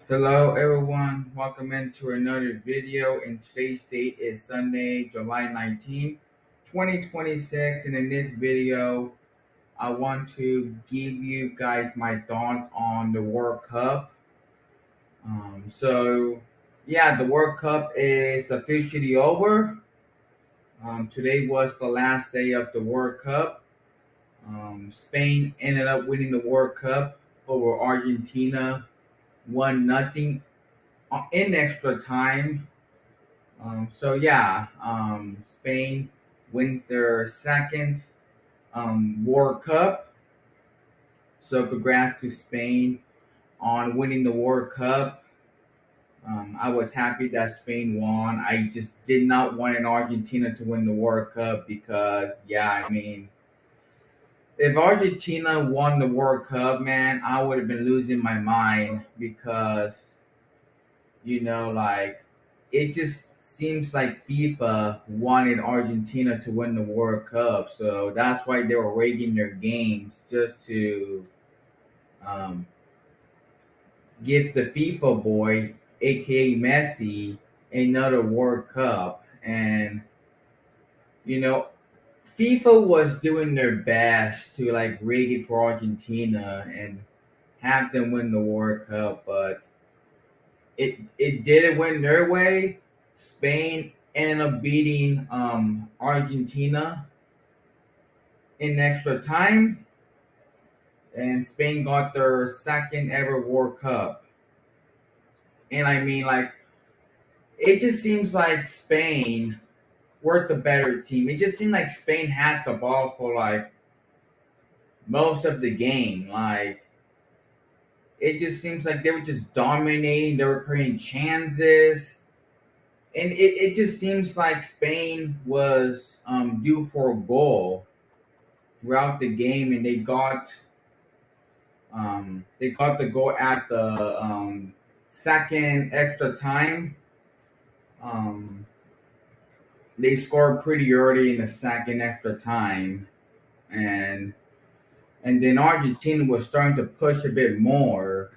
Hello everyone, welcome into another video, and today's date is Sunday, July 19th, 2026, and in this video I want to give you guys my thoughts on the World Cup. So the World Cup is officially over. Today was the last day of the World Cup. Spain ended up winning the World Cup over Argentina, 1-0 in extra time. Spain wins their second World Cup. So congrats to Spain on winning the World Cup. I was happy that Spain won. I just did not want an Argentina to win the World Cup because, if Argentina won the World Cup, man, I would have been losing my mind because, like, it just seems like FIFA wanted Argentina to win the World Cup, so that's why they were rigging their games just to um, give the FIFA boy, aka Messi, another World Cup. And you know, FIFA was doing their best to like rig it for Argentina and have them win the World Cup, but it didn't win their way. Spain ended up beating Argentina in extra time, and Spain got their second ever World Cup. And it just seems like Spain were the better team. It just seemed like Spain had the ball for like most of the game. Like it just seems like they were just dominating. They were creating chances, and it just seems like Spain was due for a goal throughout the game, and they got the goal at the second extra time. Um, they scored pretty early in the second extra time, and then Argentina was starting to push a bit more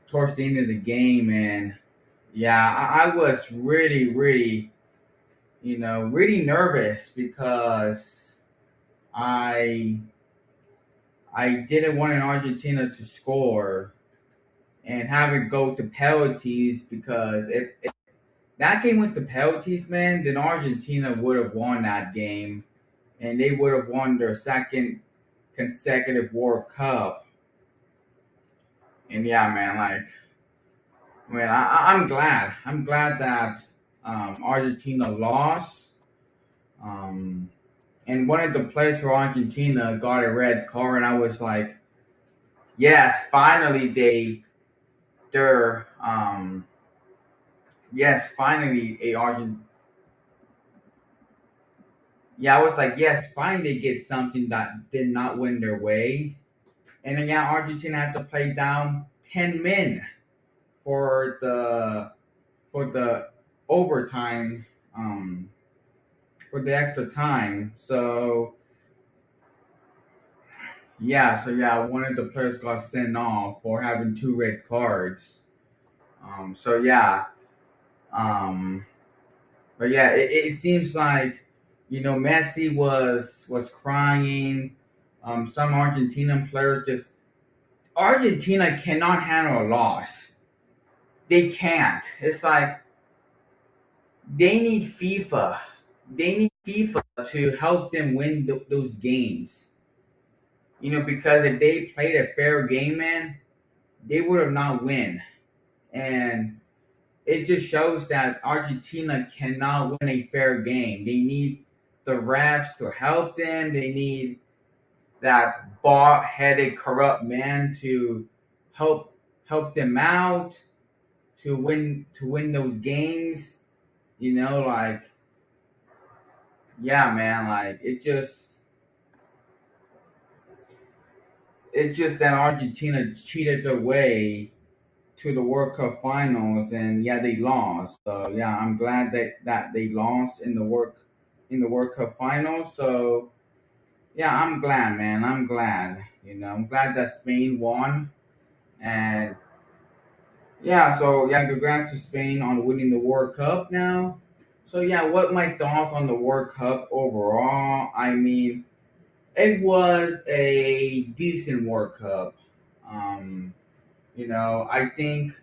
towards the end of the game, and yeah, I was really really nervous because I I didn't want an Argentina to score and have it go to penalties because if that game went to penalties, man, then Argentina would have won that game and they would have won their second consecutive World Cup. And yeah, man, I'm glad. I'm glad that Argentina lost. Um, and one of the players for Argentina got a red card, and I was like, yes, finally they're yes, finally a Argent. Yeah, I was like, yes, finally they get something that did not win their way. And then yeah, Argentina had to play down 10 men for the overtime, for the extra time. So one of the players got sent off for having two red cards. Um, so yeah, um, but yeah, it seems like Messi was crying. Some Argentinian players just Argentina cannot handle a loss. They can't. It's like they need FIFA. They need FIFA to help them win those games. Because if they played a fair game, man, they would have not win. And it just shows that Argentina cannot win a fair game. They need the refs to help them. They need that bald-headed, corrupt man to help them out to win those games. Like yeah, man, like it's just that Argentina cheated their way to the World Cup finals, and yeah, they lost. So yeah, I'm glad that they lost in the World Cup finals. So yeah, I'm glad, man. I'm glad. I'm glad that Spain won, and Yeah, so yeah, congrats to Spain on winning the World Cup now. So yeah, what my thoughts on the World Cup overall? I mean, it was a decent World Cup. Um, I think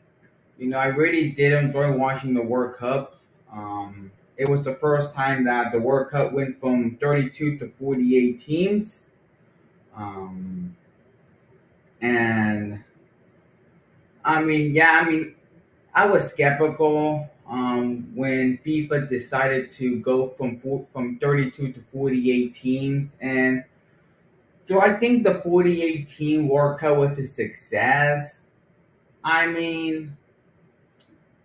I really did enjoy watching the World Cup. It was the first time that the World Cup went from 32 to 48 teams. Um, and I was skeptical when FIFA decided to go from 32 to 48 teams, and so I think the 48 team World Cup was a success. I mean,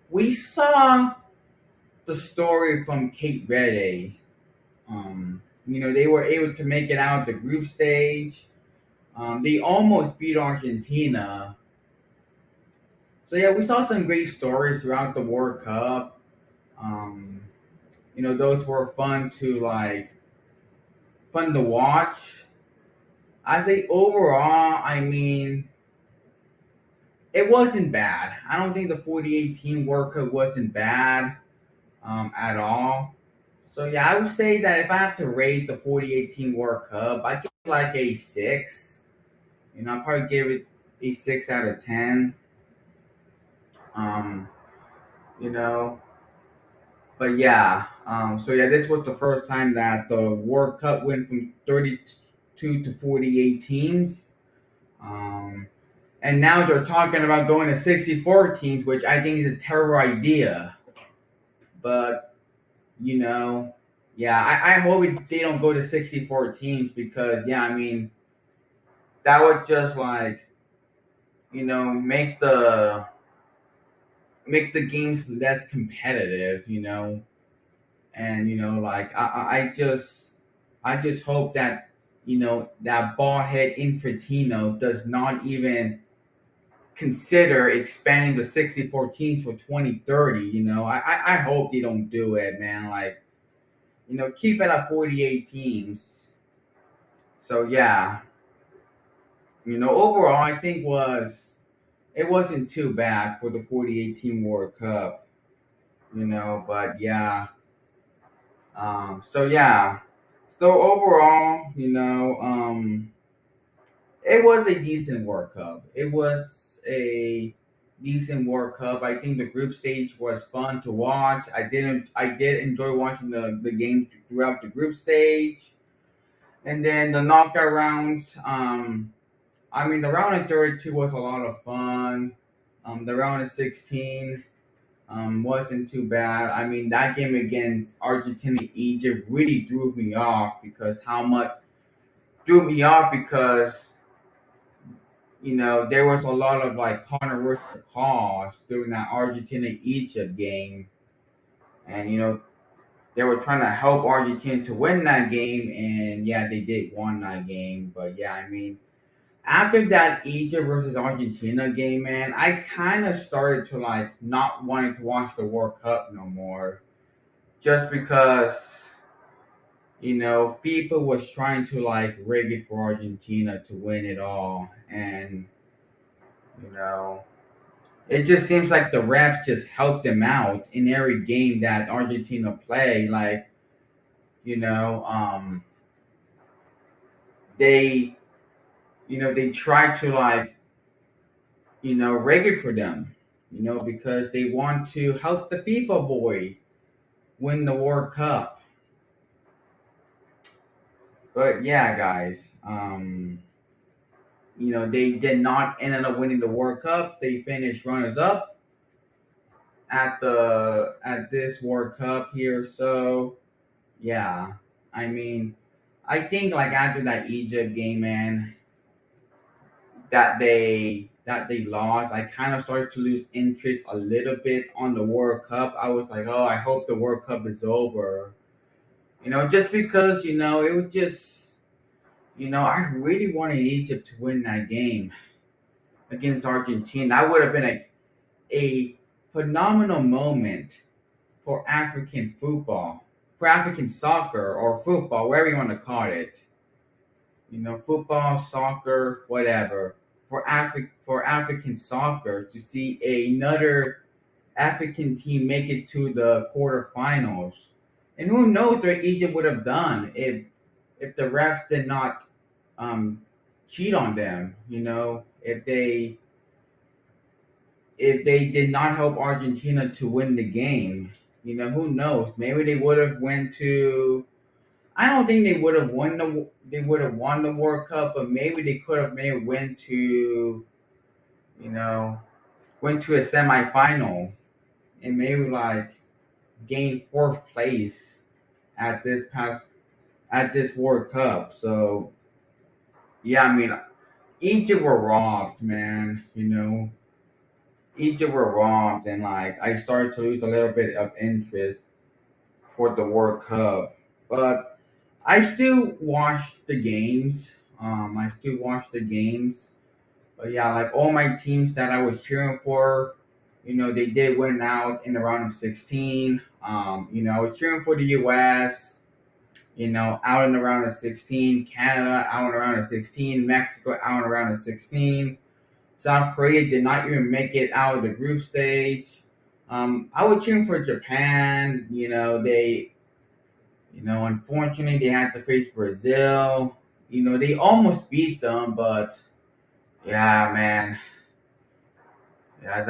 we saw the story from Cape Verde. They were able to make it out the group stage. They almost beat Argentina. So yeah, we saw some great stories throughout the World Cup. Um, those were fun to watch. I say overall, I mean, it wasn't bad. I don't think the 2018 World Cup wasn't bad at all. So yeah, I would say that if I have to rate the 2018 World Cup, I give it like a six. I'll probably give it a 6 out of 10. Um, you know, but yeah, so yeah, this was the first time that the World Cup went from 32 to 48 teams. Um, and now they're talking about going to 64 teams, which I think is a terrible idea. But, you know, yeah, I hope they don't go to 64 teams because, yeah, I mean, that would just make the games less competitive. And I just hope that that ball head Infantino does not even consider expanding the 64 teams for 2030. I hope they don't do it, man. Keep it at 48 teams. So yeah, overall I think it wasn't too bad for the 48 team World Cup. But yeah. So yeah. So overall, it was a decent World Cup. It was a decent World Cup. I think the group stage was fun to watch. I did enjoy watching the games throughout the group stage. And then the knockout rounds, the round of 32 was a lot of fun. The round of 16 wasn't too bad. I mean, that game against Argentina Egypt really threw me off because there was a lot of controversial calls during that Argentina Egypt game, and they were trying to help Argentina to win that game, and yeah, they did won that game. But yeah, I mean, after that Egypt versus Argentina game, man, I kind of started to not wanting to watch the World Cup no more, just because FIFA was trying to rig it for Argentina to win it all, and you know it just seems like the refs just helped them out in every game that Argentina play. You know, they, they try to rig it for them. Because they want to help the FIFA boy win the World Cup. But yeah, guys, they did not end up winning the World Cup. They finished runners up at this World Cup here. So yeah, I mean, I think after that Egypt game, man, that they lost, I kind of started to lose interest a little bit on the World Cup. I was like, oh, I hope the World Cup is over. Just because it was just I really wanted Egypt to win that game against Argentina. That would have been a phenomenal moment for African football, for African soccer or football, whatever you want to call it. Football, soccer, whatever. for African soccer to see another African team make it to the quarterfinals. And who knows what Egypt would have done if the refs did not um, cheat on them. If they did not help Argentina to win the game. Who knows? Maybe they would have went to. I don't think they would have won They would have won the World Cup, but maybe they could have maybe you know went to a semifinal and maybe like gained fourth place at this World Cup. So yeah, I mean Egypt were robbed, man. Egypt were robbed, and like I started to lose a little bit of interest for the World Cup. But I still watch the games. I still watch the games. But yeah, like all my teams that I was cheering for, they did win out in the round of 16. I was cheering for the U.S. Out in the round of 16, Canada out in the round of 16, Mexico out in the round of 16. South Korea did not even make it out of the group stage. I was cheering for Japan. Unfortunately, they had to face Brazil. They almost beat them, but yeah, man, yeah,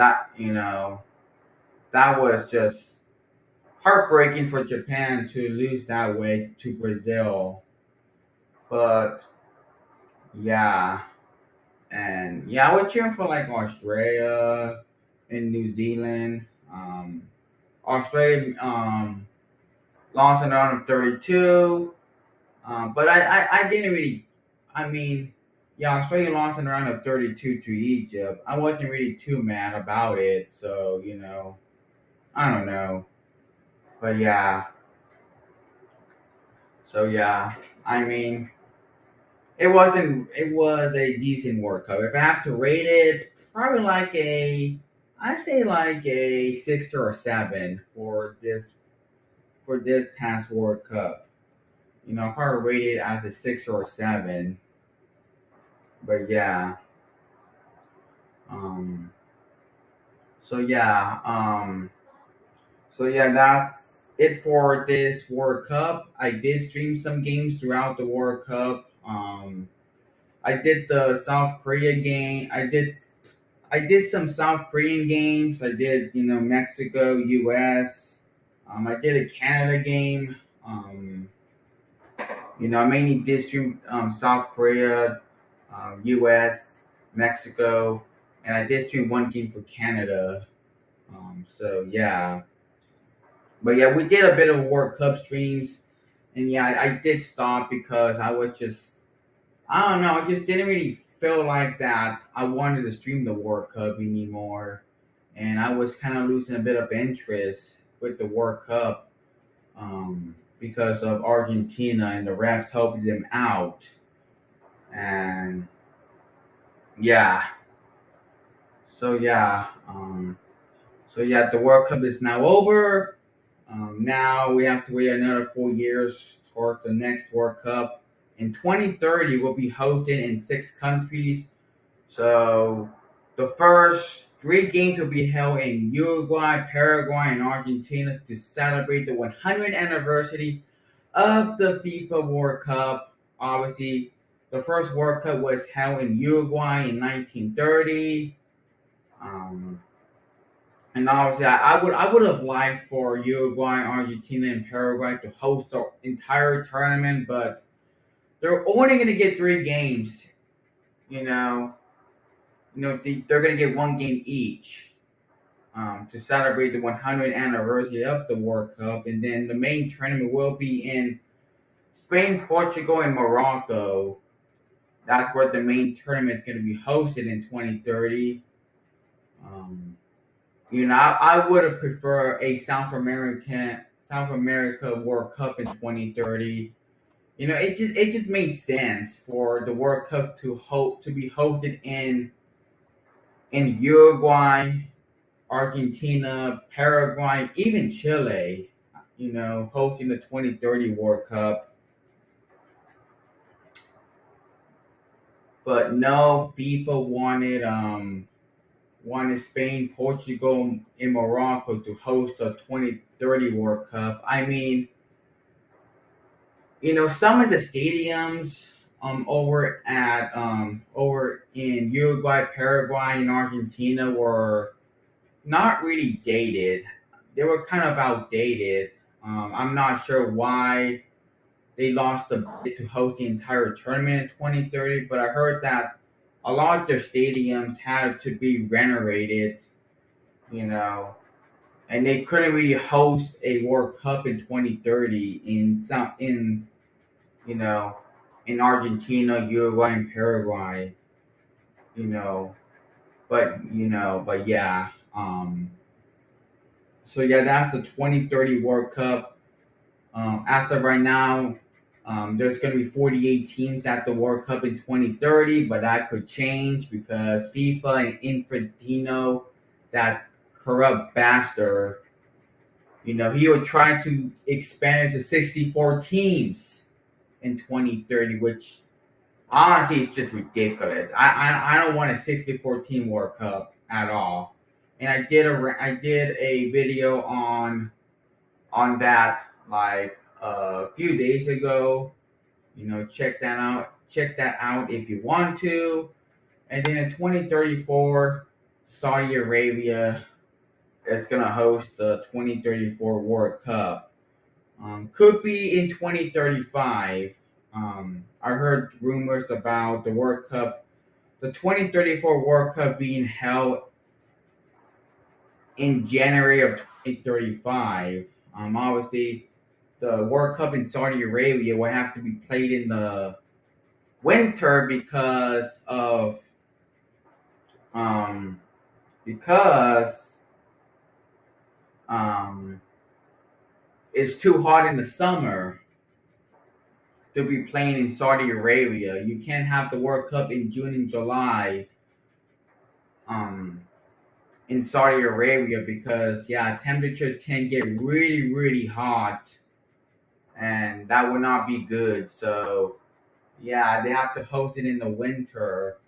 that was just heartbreaking for Japan to lose that way to Brazil. But yeah, and yeah, I was cheering for like Australia and New Zealand. Australia lost in the round of 32. But I didn't really. I mean, yeah, Australia lost in the round of 32 to Egypt. I wasn't really too mad about it. So, I don't know. But yeah. So, yeah. I mean, it wasn't. It was a decent World Cup. If I have to rate it, probably like I say like a 6 or 7 for this past World Cup. I probably rate it as a 6 or 7. But yeah. Um. So yeah. That's it for this World Cup. I did stream some games throughout the World Cup. I did the South Korea game. I did some South Korean games. I did Mexico, U.S. I did a Canada game. I mainly did stream South Korea, U.S., Mexico, and I did stream one game for Canada. So yeah, but yeah, we did a bit of World Cup streams, and yeah, I did stop because I was just I don't know, I just didn't really feel like that. I wanted to stream the World Cup anymore, and I was kind of losing a bit of interest with the World Cup because of Argentina and the refs helping them out, and yeah, so yeah, the World Cup is now over. Now we have to wait another 4 years towards the next World Cup. In 2030, will be hosted in 6 countries. So the first 3 games will be held in Uruguay, Paraguay, and Argentina to celebrate the 100th anniversary of the FIFA World Cup. Obviously, the first World Cup was held in Uruguay in 1930. Um, and obviously, I would have liked for Uruguay, Argentina, and Paraguay to host the entire tournament, but they're only going to get 3 games. You know, they're going to get 1 game each to celebrate the 100th anniversary of the World Cup, and then the main tournament will be in Spain, Portugal, and Morocco. That's where the main tournament is going to be hosted in 2030. Um, I would have preferred a South America World Cup in 2030. It just made sense for the World Cup to be hosted in Uruguay, Argentina, Paraguay, even Chile. Hosting the 2030 World Cup. but no, FIFA wanted Spain, Portugal, and Morocco to host the 2030 World Cup. I mean, some of the stadiums over in Uruguay, Paraguay, and Argentina were not really dated. They were kind of outdated. I'm not sure why they lost the bid to host the entire tournament in 2030, but I heard that a lot of their stadiums had to be renovated, you know, and they couldn't really host a World Cup in 2030 you know in Argentina, Uruguay, and Paraguay, you know, but yeah. So yeah, that's the 2030 World Cup. As of right now, there's going to be 48 teams at the World Cup in 2030, but that could change because FIFA and Infantino, that corrupt bastard, he would try to expand it to 64 teams in 2030, which honestly is just ridiculous. I don't want a 64 team World Cup at all. And I did a video on that like a few days ago. Check that out. Check that out if you want to. And then in 2034, Saudi Arabia is gonna host the 2034 World Cup. Could be in 2035. I heard rumors about the World Cup, the 2034 World Cup being held in January of 2035. Obviously, the World Cup in Saudi Arabia will have to be played in the winter um because um it's too hot in the summer to be playing in Saudi Arabia. You can't have the World Cup in June and July um in Saudi Arabia because yeah, temperatures can get really really hot and that would not be good. So yeah, they have to host it in the winter.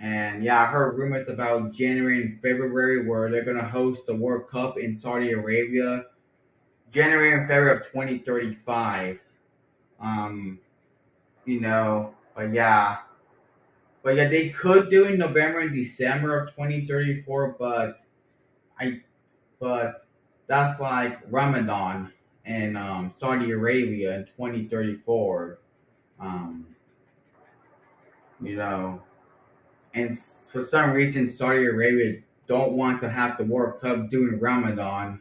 And yeah, I heard rumors about January and February where they're gonna host the World Cup in Saudi Arabia, January and February of 2035. Um, but yeah, they could do in November and December of 2034, I but that's like Ramadan in Saudi Arabia in 2034. Um, you know, and for some reason Saudi Arabia don't want to have the World Cup during Ramadan.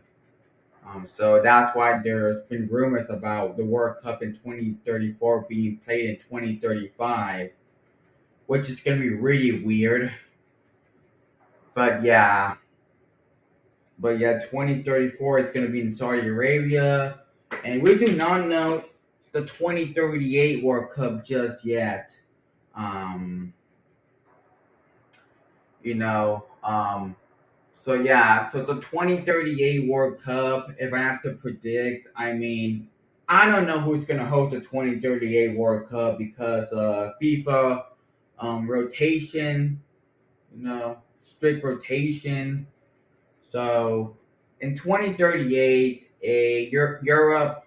So that's why there's been rumors about the World Cup in 2034 being played in 2035, which is going to be really weird. But yeah, 2034 is going to be in Saudi Arabia, and we do not know the 2038 World Cup just yet. Um, you know, so the 2038 World Cup, if I have to predict, I mean, I don't know who's gonna host the 2038 World Cup because FIFA rotation, strict rotation. So in 2038, Europe,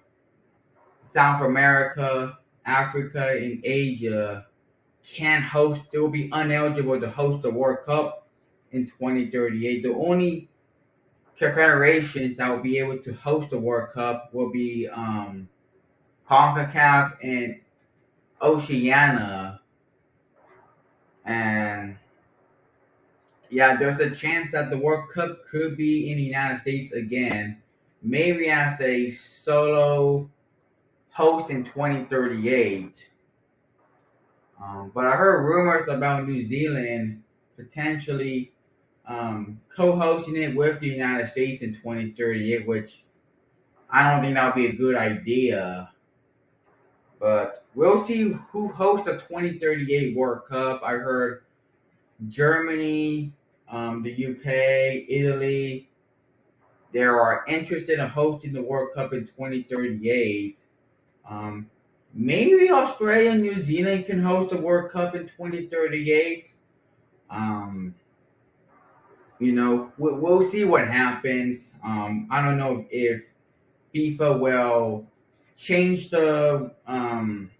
South America, Africa, and Asia can't host. They will be ineligible to host the World Cup in 2038. The only confederations that will be able to host the World Cup will be CONCACAF and Oceania. And yeah, there's a chance that the World Cup could be in the United States again, maybe as a solo host in 2038. But I heard rumors about New Zealand potentially co-hosting it with the United States in 2038, which I don't think that would be a good idea. But we'll see who hosts the 2038 World Cup. I heard Germany, the UK, Italy, they are interested in hosting the World Cup in 2038. Um, maybe Australia and New Zealand can host the World Cup in 2038. Um, we'll see what happens. I don't know if FIFA will change the um,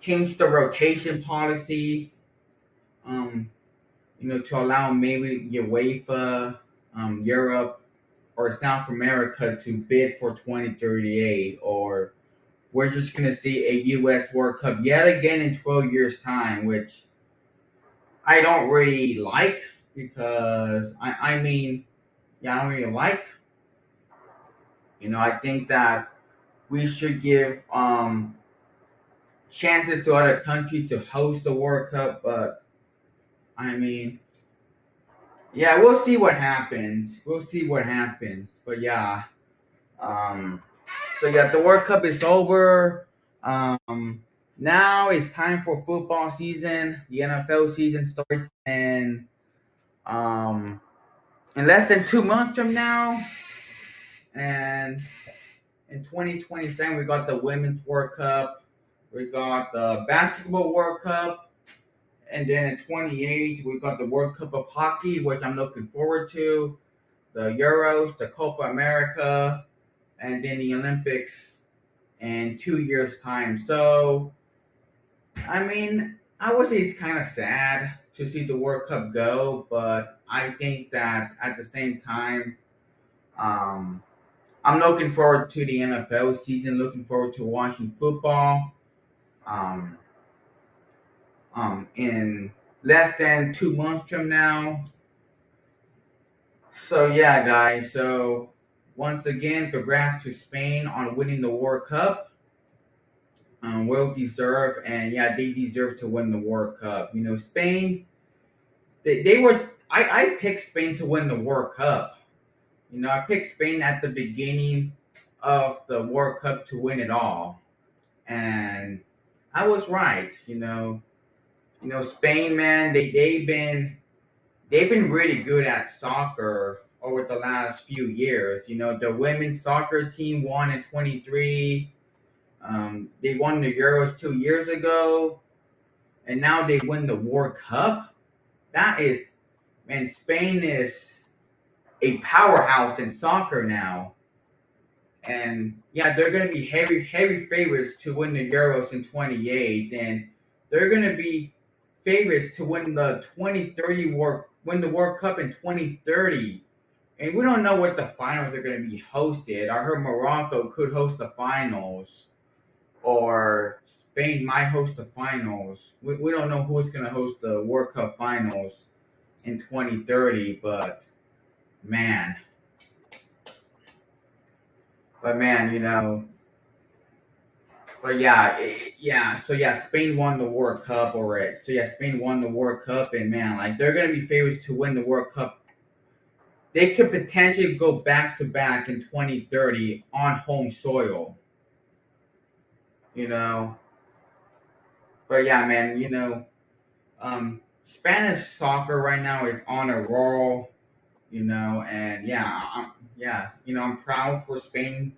change the rotation policy. Um, to allow maybe UEFA, Europe, or South America to bid for 2038, or we're just going to see a U.S. World Cup yet again in 12 years' time, which I don't really like because, I mean, yeah, I don't really like. I think that we should give chances to other countries to host the World Cup, but I mean, yeah, we'll see what happens. We'll see what happens. But yeah, um, so yeah, the World Cup is over. Now it's time for football season. The NFL season starts um, in less than 2 months from now, and in 2027 we got the Women's World Cup, we got the Basketball World Cup, and then in 28 we got the World Cup of Hockey, which I'm looking forward to. The Euros, the Copa America, and then the Olympics in 2 years' time. So, I mean, I would say it's kind of sad to see the World Cup go, but I think that at the same time, um, I'm looking forward to the NFL season, looking forward to watching football. Um, in less than 2 months from now. So yeah, guys. So once again, congrats to Spain on winning the World Cup. Well deserved, and yeah, they deserve to win the World Cup. Spain. They were. I picked Spain to win the World Cup. I picked Spain at the beginning of the World Cup to win it all, and I was right. Spain, man. They've been really good at soccer over the last few years. The women's soccer team won in 23. They won the Euros 2 years ago, and now they win the World Cup. That is, man, Spain is a powerhouse in soccer now. And yeah, they're going to be heavy favorites to win the Euros in 28, and they're going to be favorites to win the World Cup in 2030. And we don't know what the finals are going to be hosted. I heard Morocco could host the finals, or Spain might host the finals. We don't know who's going to host the World Cup finals in 2030, man, but man, but yeah, yeah. So yeah, Spain won the World Cup already. So yeah, Spain won the World Cup, and man, like they're gonna be favorites to win the World Cup. They could potentially go back to back in 2030 on home soil. You know, but yeah, man, Spanish soccer right now is on a roll. And I'm proud for Spain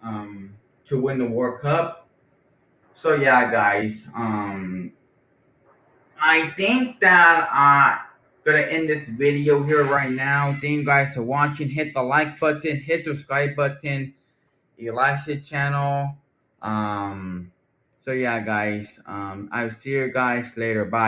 to win the World Cup. So yeah, guys, I think that I'm gonna end this video here right now. Thank you guys for watching. Hit the like button, hit the subscribe button. You like the channel. So yeah, guys. I'll see you guys later. Bye.